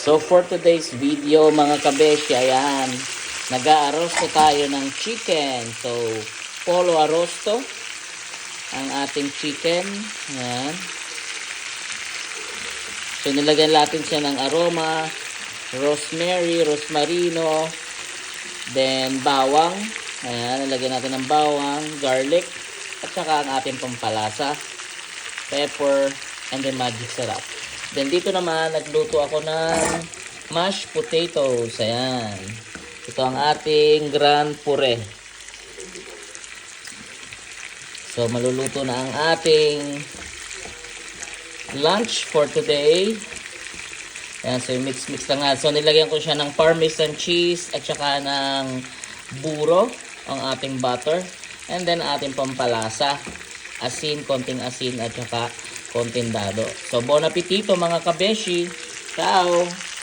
So for today's video mga kabeshi, ayan, nag-aarosto tayo ng chicken. So polo arosto ang ating chicken. Ayan. So nilagyan natin siya ng aroma, rosemary, rosmarino, then bawang. Ayan, nilagyan natin ng bawang, garlic, at saka ang ating pampalasa, pepper, and then magic syrup. Then dito naman, nagluto ako ng mashed potatoes. Ayan. Ito ang ating grand puree. So, maluluto na ang ating lunch for today. Ayan, so mix-mix lang nga. So, nilagyan ko siya ng parmesan cheese at saka ng buro, ang ating butter. And then, ating pampalasa. Asin, konting asin at saka konting dado. So, bon appetito mga kabeshi. Ciao!